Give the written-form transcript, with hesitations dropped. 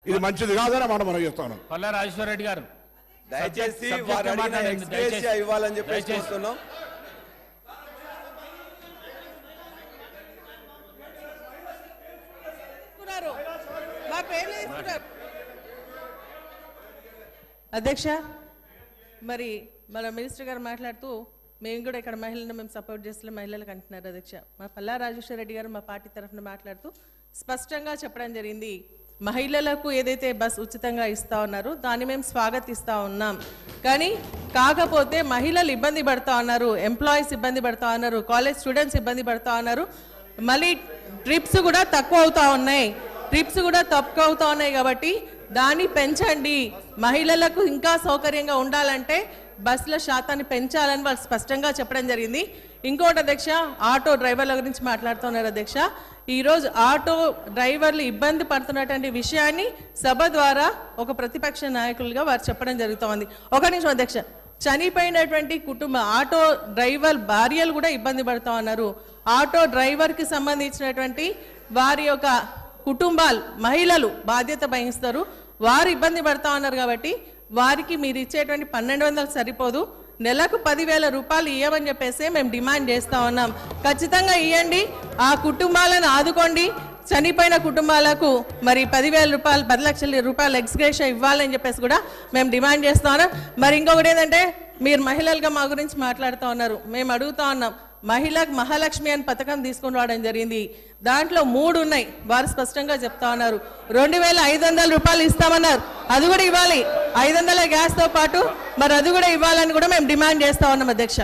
ఇది మంచిది కాదని మనం చెప్తాను. పల్లా రాజేశ్వర రెడ్డి గారు దయచేసి వారు అడిగిన ఎక్స్‌గ్రేషియా ఇవ్వాలని చెప్పేసి కోరుతున్నాం. అధ్యక్ష, మరి మన మినిస్టర్ గారు మాట్లాడుతూ మేము కూడా ఇక్కడ మహిళలను మేము సపోర్ట్ చేస్తున్న మహిళలకు అంటున్నారు. అధ్యక్ష, మా పల్లా రాజేశ్వర రెడ్డి గారు మా పార్టీ తరఫున మాట్లాడుతూ స్పష్టంగా చెప్పడం జరిగింది, మహిళలకు ఏదైతే బస్ ఉచితంగా ఇస్తా ఉన్నారో దాన్ని మేము స్వాగతిస్తూ ఉన్నాం. కానీ కాకపోతే మహిళలు ఇబ్బంది పడుతూ ఉన్నారు, ఎంప్లాయీస్ ఇబ్బంది పడుతూ ఉన్నారు, కాలేజ్ స్టూడెంట్స్ ఇబ్బంది పడుతూ ఉన్నారు. మళ్ళీ ట్రిప్స్ కూడా తక్కువ అవుతూ ఉన్నాయి కాబట్టి దాన్ని పెంచండి, మహిళలకు ఇంకా సౌకర్యంగా ఉండాలంటే బస్సుల శాతాన్ని పెంచాలని వాళ్ళు స్పష్టంగా చెప్పడం జరిగింది. ఇంకోటి అధ్యక్ష, ఆటో డ్రైవర్ల గురించి మాట్లాడుతున్నారు. అధ్యక్ష, ఈరోజు ఆటో డ్రైవర్లు ఇబ్బంది పడుతున్నటువంటి విషయాన్ని సభ ద్వారా ఒక ప్రతిపక్ష నాయకులుగా వారు చెప్పడం జరుగుతోంది. ఒక నిమిషం అధ్యక్ష, చనిపోయినటువంటి ఆటో డ్రైవర్ భార్యలు కూడా ఇబ్బంది పడుతూ ఉన్నారు. ఆటో డ్రైవర్కి సంబంధించినటువంటి వారి యొక్క కుటుంబాలు మహిళలు బాధ్యత వహిస్తారు, వారు ఇబ్బంది పడుతూ ఉన్నారు. కాబట్టి వారికి మీరు ఇచ్చేటువంటి 1200 సరిపోదు, నెలకు 10,000 రూపాయలు ఇవ్వమని చెప్పేసి మేము డిమాండ్ చేస్తూ ఉన్నాం. ఖచ్చితంగా ఇవ్వండి, ఆ కుటుంబాలను ఆదుకోండి. చనిపోయిన కుటుంబాలకు మరి 10,000 రూపాయలు 10 లక్షల రూపాయలు ఎక్స్‌గ్రేషియా ఇవ్వాలని చెప్పేసి కూడా మేము డిమాండ్ చేస్తూ ఉన్నాం. మరి ఇంకొకటి ఏంటంటే, మీరు మహిళలుగా మా గురించి మాట్లాడుతూ ఉన్నారు, మేము అడుగుతూ ఉన్నాం, మహిళకు మహాలక్ష్మి అని పథకం తీసుకుని రావడం జరిగింది, దాంట్లో 3 ఉన్నాయి. వారు స్పష్టంగా చెప్తా ఉన్నారు 2,500 రూపాయలు ఇస్తామన్నారు, అది కూడా ఇవ్వాలి. 500 గ్యాస్తో పాటు మరి అది కూడా ఇవ్వాలని కూడా మేము డిమాండ్ చేస్తా ఉన్నాం. అధ్యక్ష,